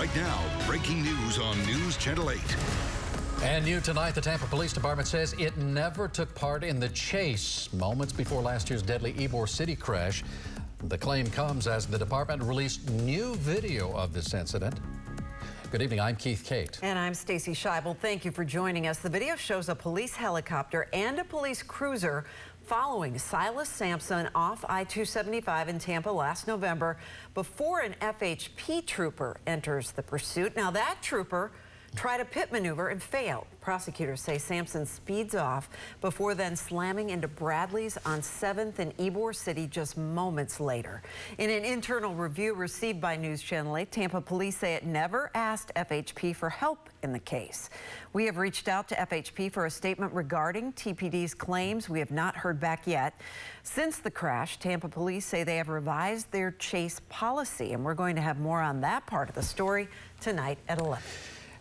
Right now, breaking news on News Channel 8. And new tonight, the Tampa Police Department says it never took part in the chase moments before last year's deadly Ybor City crash. The claim comes as the department released new video of this incident. Good evening, I'm Keith Cate. And I'm Stacy Scheibel. Thank you for joining us. The video shows a police helicopter and a police cruiser following Silas Sampson off I-275 in Tampa last November before an FHP trooper enters the pursuit. Now that trooper tried a pit maneuver and failed. Prosecutors say Sampson speeds off before then slamming into Bradley's on 7th and Ybor City just moments later. In an internal review received by News Channel 8, Tampa police say it never asked FHP for help in the case. We have reached out to FHP for a statement regarding TPD's claims. We have not heard back yet. Since the crash, Tampa police say they have revised their chase policy, and we're going to have more on that part of the story tonight at 11.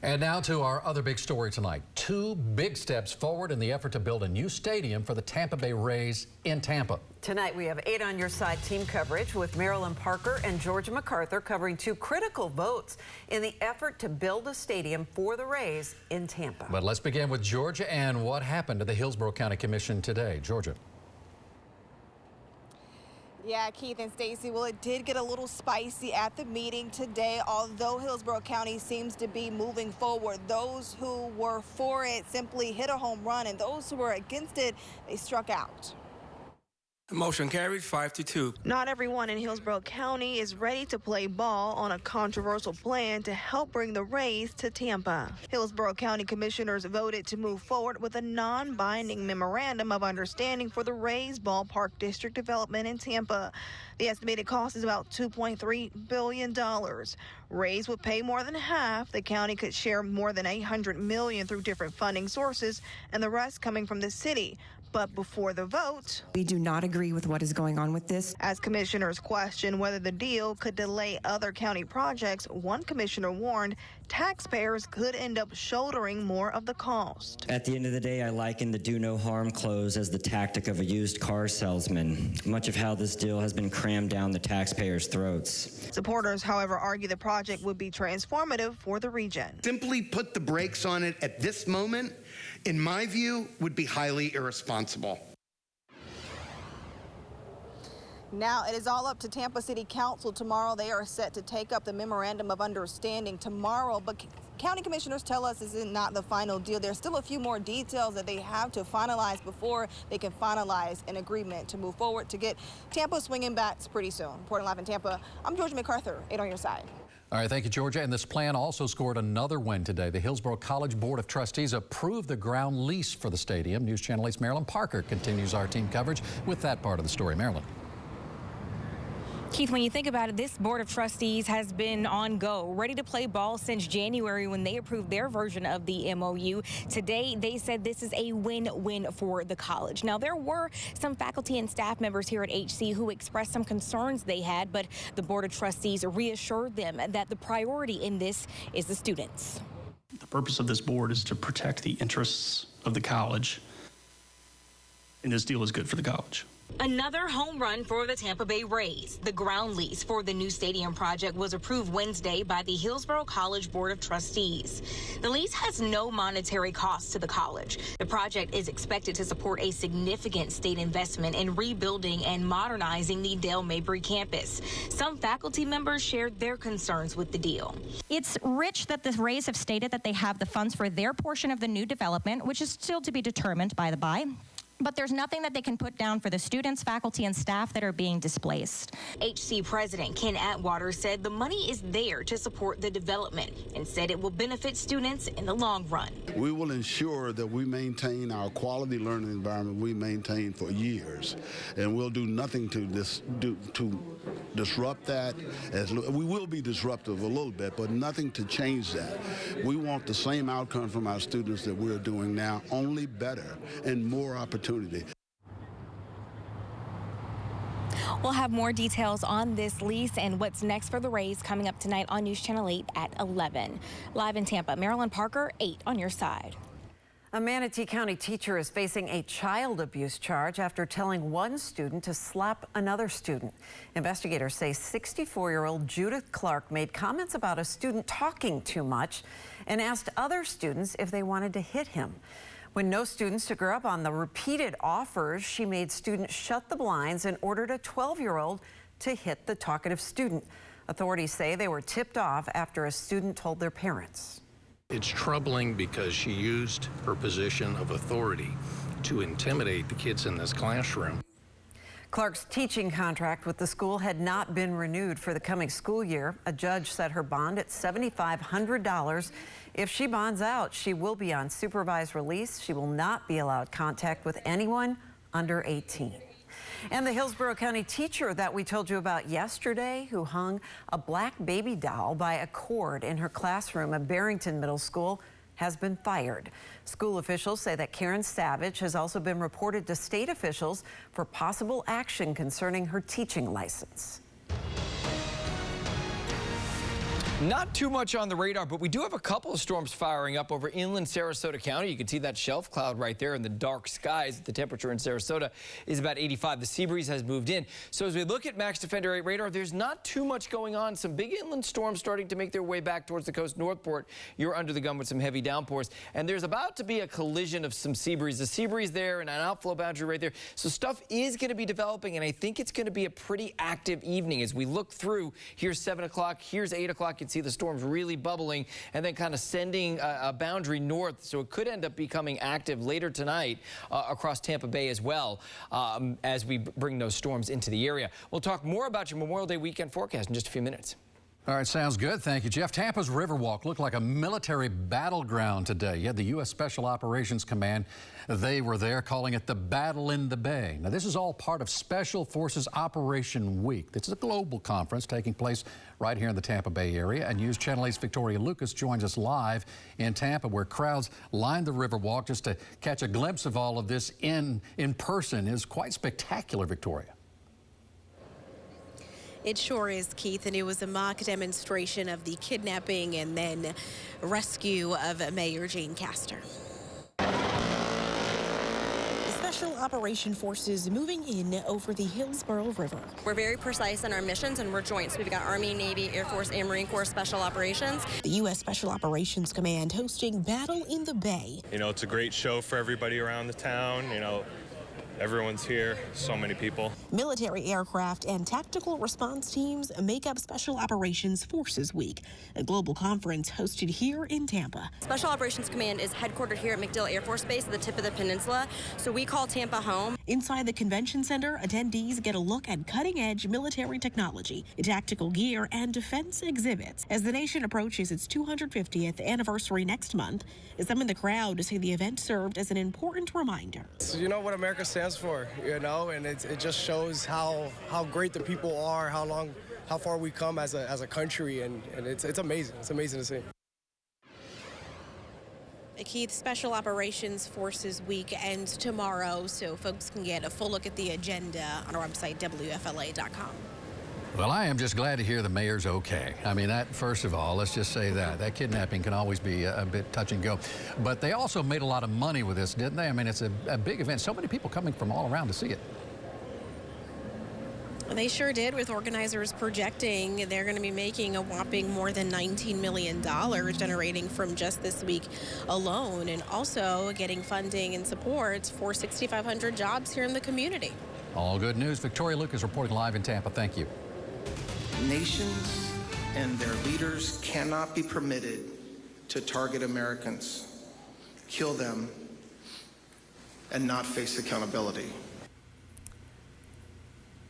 And now to our other big story tonight. Two big steps forward in the effort to build a new stadium for the Tampa Bay Rays in Tampa. Tonight we have 8 on Your Side team coverage with Marilyn Parker and Georgia MacArthur covering two critical votes in the effort to build a stadium for the Rays in Tampa. But let's begin with Georgia and what happened to the Hillsborough County Commission today. Georgia. Yeah, Keith and Stacy, well, it did get a little spicy at the meeting today, although Hillsborough County seems to be moving forward. Those who were for it simply hit a home run, and those who were against it, they struck out. The motion carried 5-2. Not everyone in Hillsborough County is ready to play ball on a controversial plan to help bring the Rays to Tampa. Hillsborough County commissioners voted to move forward with a non-binding memorandum of understanding for the Rays ballpark district development in Tampa. The estimated cost is about $2.3 billion. Rays would pay more than half. The county could share more than $800 million through different funding sources, and the rest coming from the city. But before the vote, we do not agree with what is going on with this. As commissioners question whether the deal could delay other county projects, one commissioner warned taxpayers could end up shouldering more of the cost. At the end of the day, I liken the do no harm clause as the tactic of a used car salesman. Much of how this deal has been crammed down the taxpayers' throats. Supporters, however, argue the project would be transformative for the region. Simply put the brakes on it at this moment, in my view, would be highly irresponsible. Now it is all up to Tampa City Council tomorrow. They are set to take up the memorandum of understanding tomorrow, but county commissioners tell us this is not the final deal. There's still a few more details that they have to finalize before they can finalize an agreement to move forward to get Tampa swinging bats pretty soon. Reporting live in Tampa, I'm Georgia MacArthur, 8 on Your Side. All right, thank you, Georgia. And this plan also scored another win today. The Hillsborough College Board of Trustees approved the ground lease for the stadium. News Channel 8's Marilyn Parker continues our team coverage with that part of the story. Marilyn. Keith, when you think about it, this Board of Trustees has been on go, ready to play ball since January when they approved their version of the MOU. Today, they said this is a win-win for the college. Now, there were some faculty and staff members here at HC who expressed some concerns they had, but the Board of Trustees reassured them that the priority in this is the students. The purpose of this board is to protect the interests of the college, and this deal is good for the college. Another home run for the Tampa Bay Rays. The ground lease for the new stadium project was approved Wednesday by the Hillsborough College Board of Trustees. The lease has no monetary cost to the college. The project is expected to support a significant state investment in rebuilding and modernizing the Dale Mabry campus. Some faculty members shared their concerns with the deal. It's rich that the Rays have stated that they have the funds for their portion of the new development, which is still to be determined by the by. But there's nothing that they can put down for the students, faculty, and staff that are being displaced. HC President Ken Atwater said the money is there to support the development and said it will benefit students in the long run. We will ensure that we maintain our quality learning environment we maintained for years, and we'll do nothing to disrupt that. We will be disruptive a little bit, but nothing to change that. We want the same outcome from our students that we're doing now, only better and more opportunity. We'll have more details on this lease and what's next for the Rays coming up tonight on News Channel 8 at 11. Live in Tampa, Marilyn Parker, 8 on Your Side. A Manatee County teacher is facing a child abuse charge after telling one student to slap another student. Investigators say 64-year-old Judith Clark made comments about a student talking too much and asked other students if they wanted to hit him. When no students took her up on the repeated offers, she made students shut the blinds and ordered a 12-year-old to hit the talkative student. Authorities say they were tipped off after a student told their parents. It's troubling because she used her position of authority to intimidate the kids in this classroom. Clark's teaching contract with the school had not been renewed for the coming school year. A judge set her bond at $7,500. If she bonds out, she will be on supervised release. She will not be allowed contact with anyone under 18. And the Hillsborough County teacher that we told you about yesterday, who hung a black baby doll by a cord in her classroom at Barrington Middle School, has been fired. School officials say that Karen Savage has also been reported to state officials for possible action concerning her teaching license. Not too much on the radar, but we do have a couple of storms firing up over inland Sarasota County. You can see that shelf cloud right there in the dark skies. The temperature in Sarasota is about 85. The sea breeze has moved in. So as we look at Max Defender 8 radar, there's not too much going on. Some big inland storms starting to make their way back towards the coast. Northport, you're under the gun with some heavy downpours. And there's about to be a collision of some sea breeze. The sea breeze there and an outflow boundary right there. So stuff is going to be developing, and I think it's going to be a pretty active evening as we look through. Here's 7 o'clock, here's 8 o'clock. You can see the storms really bubbling and then kind of sending a boundary north, so it could end up becoming active later tonight across Tampa Bay as well as we bring those storms into the area. We'll talk more about your Memorial Day weekend forecast in just a few minutes. All right, sounds good. Thank you, Jeff. Tampa's Riverwalk looked like a military battleground today. You had the U.S. Special Operations Command. They were there calling it the Battle in the Bay. Now, this is all part of Special Forces Operation Week. This is a global conference taking place right here in the Tampa Bay area. And News Channel 8's Victoria Lucas joins us live in Tampa, where crowds lined the Riverwalk just to catch a glimpse of all of this in person. Is quite spectacular, Victoria. It sure is, Keith, and it was a mock demonstration of the kidnapping and then rescue of Mayor Jane Castor. Special Operation Forces moving in over the Hillsborough River. We're very precise in our missions, and we're joint. So we've got Army, Navy, Air Force, and Marine Corps Special Operations. The U.S. Special Operations Command hosting Battle in the Bay. You know, it's a great show for everybody around the town. You know, everyone's here, so many people. Military aircraft and tactical response teams make up Special Operations Forces Week, a global conference hosted here in Tampa. Special Operations Command is headquartered here at MacDill Air Force Base at the tip of the peninsula, so we call Tampa home. Inside the convention center, attendees get a look at cutting-edge military technology, tactical gear, and defense exhibits. As the nation approaches its 250th anniversary next month, some in the crowd say the event served as an important reminder. So you know what America stands for, you know, and it just shows how great the people are, how far we come as a country, and it's amazing. It's amazing to see. Keith, Special Operations Forces Week ends tomorrow, so folks can get a full look at the agenda on our website, WFLA.com. Well, I am just glad to hear the mayor's okay. I mean, that, first of all, let's just say that kidnapping can always be a bit touch and go. But they also made a lot of money with this, didn't they? I mean, it's a big event. So many people coming from all around to see it. They sure did, with organizers projecting they're going to be making a whopping more than $19 million generating from just this week alone, and also getting funding and support for 6,500 jobs here in the community. All good news. Victoria Lucas reporting live in Tampa. Thank you. Nations and their leaders cannot be permitted to target Americans, kill them, and not face accountability.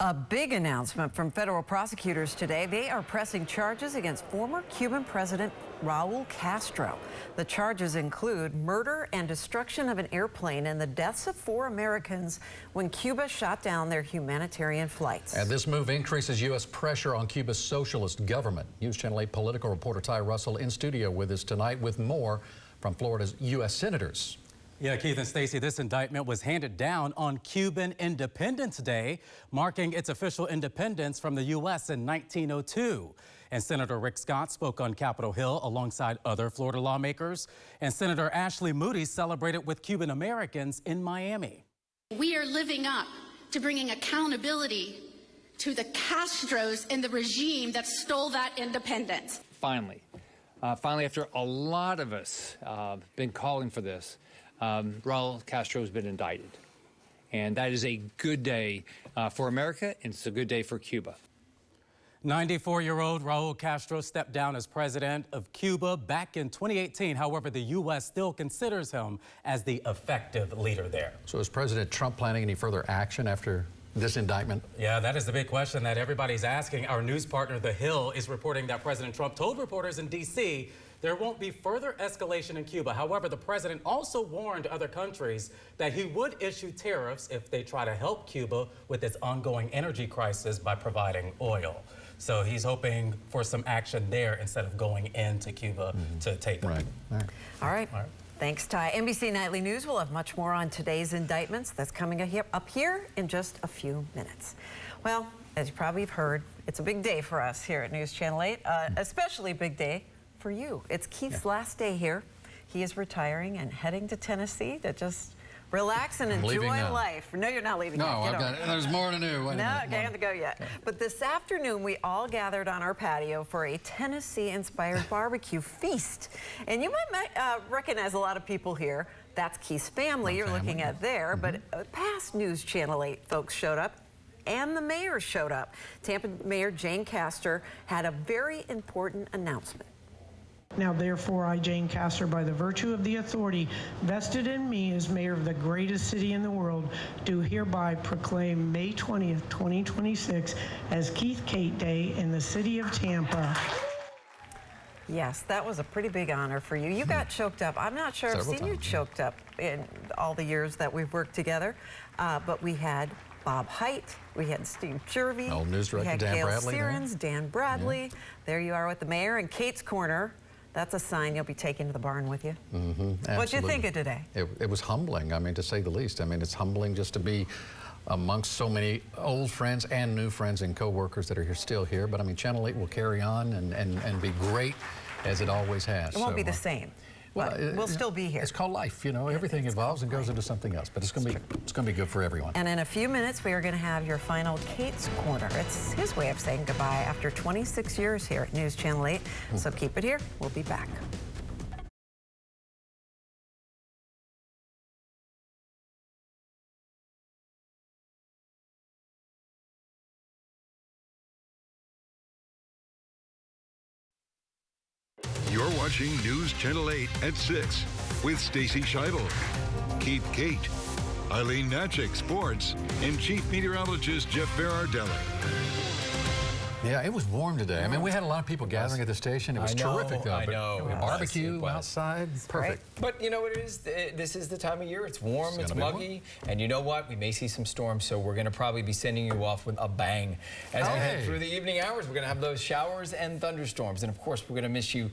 A big announcement from federal prosecutors today. They are pressing charges against former Cuban President Raul Castro. The charges include murder and destruction of an airplane and the deaths of 4 Americans when Cuba shot down their humanitarian flights. And this move increases U.S. pressure on Cuba's socialist government. News Channel 8 political reporter Ty Russell in studio with us tonight with more from Florida's U.S. senators. Yeah, Keith and Stacy, this indictment was handed down on Cuban Independence Day, marking its official independence from the U.S. in 1902. And Senator Rick Scott spoke on Capitol Hill alongside other Florida lawmakers. And Senator Ashley Moody celebrated with Cuban Americans in Miami. We are living up to bringing accountability to the Castros and the regime that stole that independence. Finally, after a lot of us been calling for this, Raul Castro has been indicted. And that is a good day for America, and it's a good day for Cuba. 94-year-old Raul Castro stepped down as president of Cuba back in 2018. However, the U.S. still considers him as the effective leader there. So is President Trump planning any further action after this indictment? Yeah, that is the big question that everybody's asking. Our news partner, The Hill, is reporting that President Trump told reporters in D.C. there won't be further escalation in Cuba. However, the president also warned other countries that he would issue tariffs if they try to help Cuba with its ongoing energy crisis by providing oil. So he's hoping for some action there instead of going into Cuba to take them. Right. All right. Thanks, Ty. NBC Nightly News will have much more on today's indictments. That's coming up here in just a few minutes. Well, as you probably have heard, it's a big day for us here at News Channel 8, especially big day for you. It's Keith's last day here. He is retiring and heading to Tennessee to just relax and enjoy life. No, you're not leaving yet. No, I've got it. There's more to do. No, can't go yet. Okay. But this afternoon, we all gathered on our patio for a Tennessee-inspired barbecue feast. And you might recognize a lot of people here. That's Keith's family you're looking at there. But past News Channel 8 folks showed up, and the mayor showed up. Tampa Mayor Jane Castor had a very important announcement. Now, therefore, I, Jane Castor, by the virtue of the authority vested in me as mayor of the greatest city in the world, do hereby proclaim May 20th, 2026 as Keith Cate Day in the city of Tampa. Yes, that was a pretty big honor for you. You got choked up. I'm not sure I've seen you choked up in all the years that we've worked together, but we had Bob Height, we had Steve Jervey, old news director Dan Bradley, Dan Bradley. Yeah. There you are with the mayor in Kate's Corner. That's a sign you'll be taking to the barn with you. What'd you think of today? It was humbling, I mean, to say the least. I mean, it's humbling just to be amongst so many old friends and new friends and co-workers that are still here. But I mean, Channel 8 will carry on and be great as it always has. It won't be the same. Well, we'll still be here. It's called life, you know. Everything evolves and goes into something else, but it's going to be good for everyone. And in a few minutes, we are going to have your final Kate's Corner. It's his way of saying goodbye after 26 years here at News Channel 8. So keep it here. We'll be back. You're watching News Channel 8 at 6 with Stacy Scheibel, Keith Cate, Eileen Natchik, Sports, and Chief Meteorologist Jeff Berardelli. Yeah, it was warm today. I mean, we had a lot of people gathering at the station. It was terrific, though. I know. Barbecue outside, perfect. But you know what it is? This is the time of year. It's warm, it's muggy, and you know what? We may see some storms, so we're going to probably be sending you off with a bang. As we head through the evening hours, we're going to have those showers and thunderstorms, and of course, we're going to miss you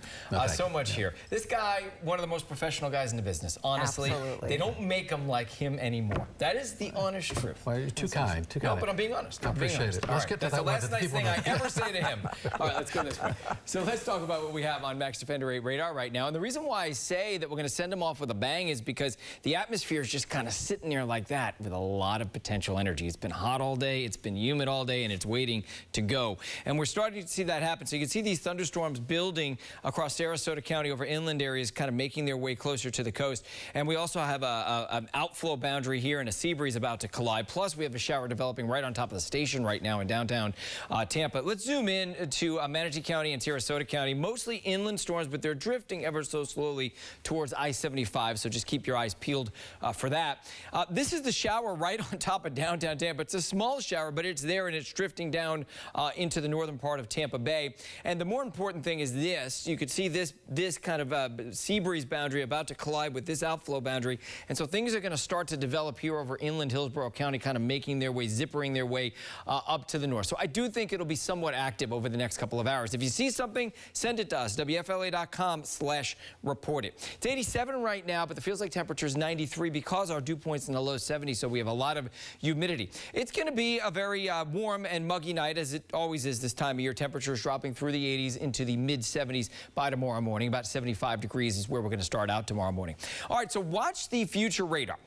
so much here. This guy, one of the most professional guys in the business, honestly. Absolutely. They don't make them like him anymore. That is the honest truth. Well, you're too kind. No, but I'm being honest. I appreciate it. Let's get to That's the last nice thing I ever say to him. All right, let's go this way. So let's talk about what we have on Max Defender 8 radar right now. And the reason why I say that we're going to send him off with a bang is because the atmosphere is just kind of sitting there like that with a lot of potential energy. It's been hot all day, it's been humid all day, and it's waiting to go. And we're starting to see that happen. So you can see these thunderstorms building across Sarasota County over inland areas, kind of making their way closer to the coast. And we also have an outflow boundary here and a sea breeze about to collide. Plus, we have a shower developing right on top of the station right now in downtown Tampa. Let's zoom in to Manatee County and Sarasota County. Mostly inland storms, but they're drifting ever so slowly towards I-75, so just keep your eyes peeled for that. This is the shower right on top of downtown Tampa. It's a small shower, but it's there and it's drifting down into the northern part of Tampa Bay. And the more important thing is this. You could see this kind of sea breeze boundary about to collide with this outflow boundary. And so things are going to start to develop here over inland Hillsborough County, kind of making their way, zippering their way up to the north. So I do think it'll be somewhat somewhat active over the next couple of hours. If you see something, send it to us, WFLA.com/report it. It's 87 right now, but the feels like temperature is 93 because our dew point's in the low 70s, so we have a lot of humidity. It's going to be a very warm and muggy night, as it always is this time of year. Temperatures dropping through the 80s into the mid-70s by tomorrow morning. About 75 degrees is where we're going to start out tomorrow morning. All right, so watch the future radar.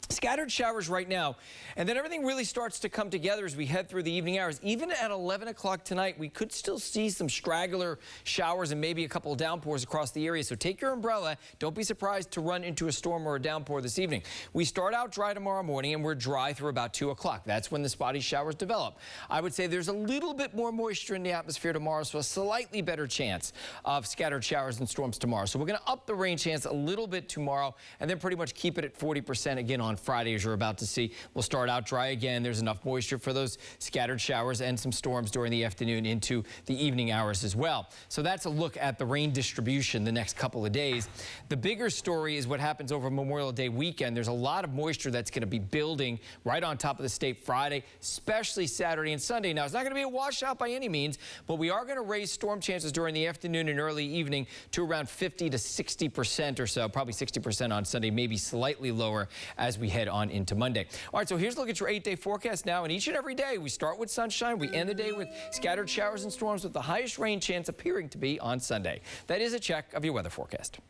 Scattered showers right now, and then everything really starts to come together as we head through the evening hours. Even at 11 o'clock tonight, we could still see some straggler showers and maybe a couple of downpours across the area. So take your umbrella. Don't be surprised to run into a storm or a downpour this evening. We start out dry tomorrow morning, and we're dry through about 2 o'clock. That's when the spotty showers develop. I would say there's a little bit more moisture in the atmosphere tomorrow, so a slightly better chance of scattered showers and storms tomorrow. So we're going to up the rain chance a little bit tomorrow, and then pretty much keep it at 40% again on Friday, as you're about to see. We'll start out dry again. There's enough moisture for those scattered showers and some storms during the afternoon into the evening hours as well. So that's a look at the rain distribution the next couple of days. The bigger story is what happens over Memorial Day weekend. There's a lot of moisture that's going to be building right on top of the state Friday, especially Saturday and Sunday. Now, it's not going to be a washout by any means, but we are going to raise storm chances during the afternoon and early evening to around 50 to 60% or so, probably 60% on Sunday, maybe slightly lower as we head on into Monday. All right, so here's a look at your 8-day forecast now. And each and every day, we start with sunshine. We end the day with scattered showers and storms with the highest rain chance appearing to be on Sunday. That is a check of your weather forecast.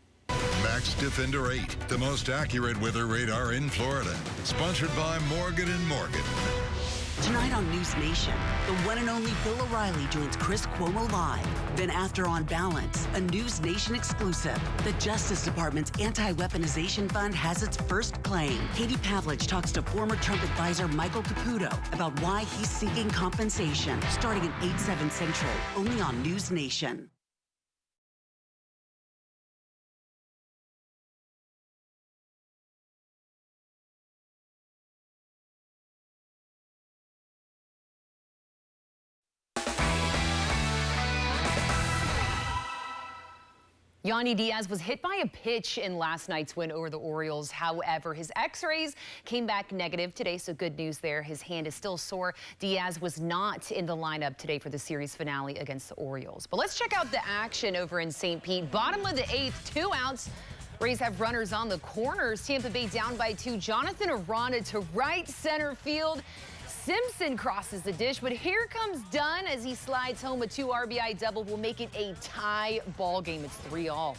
Max Defender 8, the most accurate weather radar in Florida. Sponsored by Morgan & Morgan. Tonight on News Nation, the one and only Bill O'Reilly joins Chris Cuomo live. Then after On Balance, a News Nation exclusive. The Justice Department's Anti-Weaponization Fund has its first claim. Katie Pavlich talks to former Trump advisor Michael Caputo about why he's seeking compensation. Starting at 8/7 Central, only on News Nation. Yanni Diaz was hit by a pitch in last night's win over the Orioles. However, his x-rays came back negative today, so good news there. His hand is still sore. Diaz was not in the lineup today for the series finale against the Orioles. But let's check out the action over in St. Pete. Bottom of the 8th, 2 outs. Rays have runners on the corners. Tampa Bay down by 2. Jonathan Aranda to right center field. Simpson crosses the dish, but here comes Dunn as he slides home. A 2 RBI double will make it a tie ball game. It's 3-all.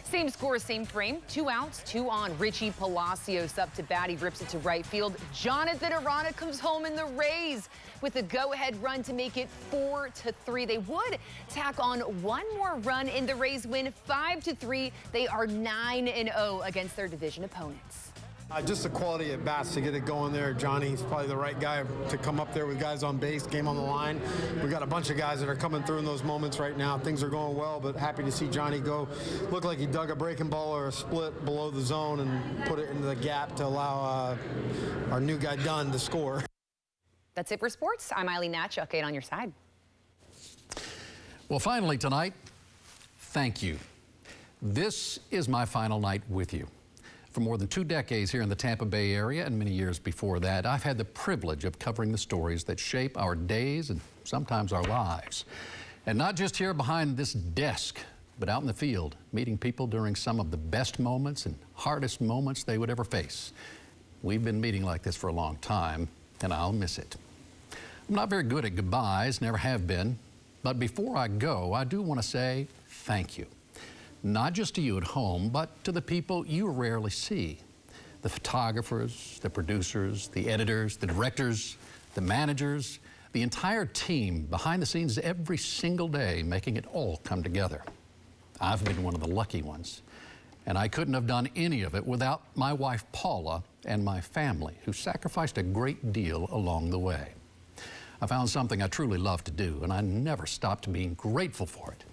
Same score, same frame. 2 outs, 2 on. Richie Palacios up to bat. He rips it to right field. Jonathan Aranda comes home in the Rays with a go-ahead run to make it 4-3. They would tack on one more run in the Rays win 5-3. They are 9-0 against their division opponents. Just the quality at bats to get it going there. Johnny's probably the right guy to come up there with guys on base, game on the line. We got a bunch of guys that are coming through in those moments right now. Things are going well, but happy to see Johnny go. Looked like he dug a breaking ball or a split below the zone and put it into the gap to allow our new guy Dunn to score. That's it for sports. I'm Eileen Natchuk, 8 on your side. Well, finally tonight, thank you. This is my final night with you. For more than 2 decades here in the Tampa Bay area and many years before that, I've had the privilege of covering the stories that shape our days and sometimes our lives. And not just here behind this desk, but out in the field, meeting people during some of the best moments and hardest moments they would ever face. We've been meeting like this for a long time, and I'll miss it. I'm not very good at goodbyes, never have been, but before I go, I do want to say thank you. Not just to you at home, but to the people you rarely see. The photographers, the producers, the editors, the directors, the managers, the entire team behind the scenes every single day, making it all come together. I've been one of the lucky ones, and I couldn't have done any of it without my wife Paula and my family, who sacrificed a great deal along the way. I found something I truly love to do, and I never stopped being grateful for it.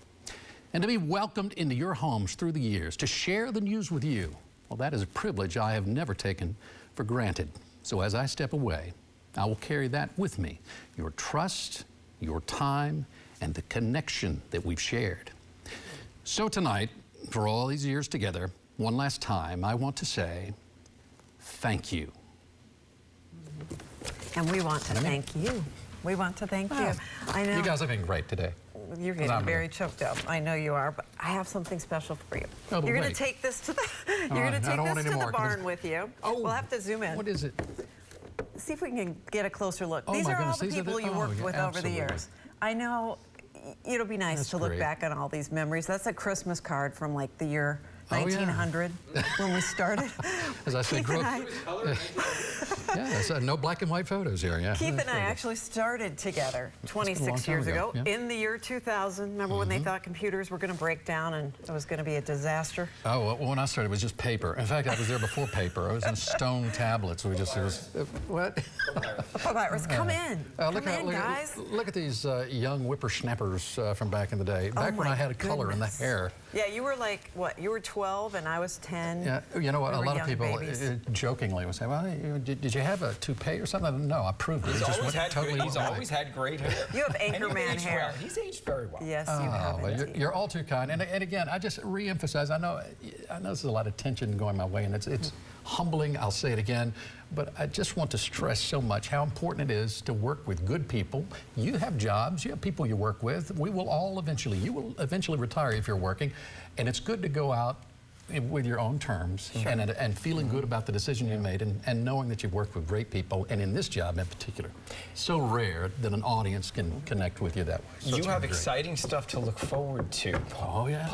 And to be welcomed into your homes through the years, to share the news with you, well, that is a privilege I have never taken for granted. So as I step away, I will carry that with me, your trust, your time, and the connection that we've shared. So tonight, for all these years together, one last time, I want to say thank you. And we want to thank you. We want to thank you. I know. You guys have been great today. You're getting very choked up. I know you are, but I have something special for you. Oh, you're going to take this to the the barn with you. Oh, we'll have to zoom in. What is it? See if we can get a closer look. Oh, These my are all goodness. the people you worked with over the years. I know it'll be nice to look back on all these memories. That's a Christmas card from like the year 1900 when we started. As I said, no black and white photos here. Yeah. Keith and I actually started together 26 years ago in the year 2000. Remember when they thought computers were going to break down and it was going to be a disaster? Oh, well, when I started, it was just paper. In fact, I was there before paper. I was in stone tablets. We just what? Papyrus, come in. Come in, guys. Look at these young whippersnappers from back in the day. Back when I had a color in the hair. Yeah, you were like, what? You were 12 and I was 10. Yeah, you know what? A lot of people jokingly would say, well, did you have a toupee or something? No, I proved it. He's always had great hair. You have Anchorman hair. He's aged very well. Yes, you have. Well, you're all too kind. And again, I just re-emphasize, I know there's a lot of tension going my way, and it's humbling. I'll say it again. But I just want to stress so much how important it is to work with good people. You have jobs, you have people you work with. You will eventually retire if you're working. And it's good to go out with your own terms and feeling good about the decision you made and knowing that you've worked with great people, and in this job in particular. So rare that an audience can connect with you that way. So you have exciting stuff to look forward to. Oh, yeah.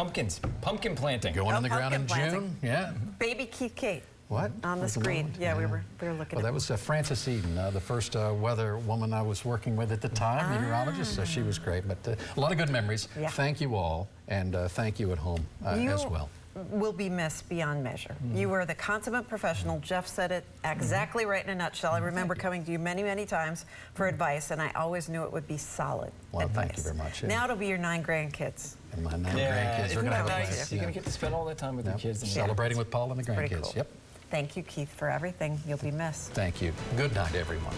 Pumpkin planting. Going in the ground in June. Yeah. Baby Keith Cate. What? On the screen. Yeah, we were looking Well, that was Frances Eden, the first weather woman I was working with at the time, meteorologist, so she was great. But a lot of good memories. Yeah. Thank you all, and thank you at home as well. Will be missed beyond measure. You were the consummate professional. Jeff said it exactly right in a nutshell. I remember coming to you many, many times for advice, and I always knew it would be solid advice. Thank you very much. Now it'll be your 9 grandkids. And my 9 grandkids. Isn't that nice? You're going to get to spend all that time with your kids. And celebrating with Paul and the grandkids. Cool. Yep. Thank you, Keith, for everything. You'll be missed. Thank you. Good night, everyone.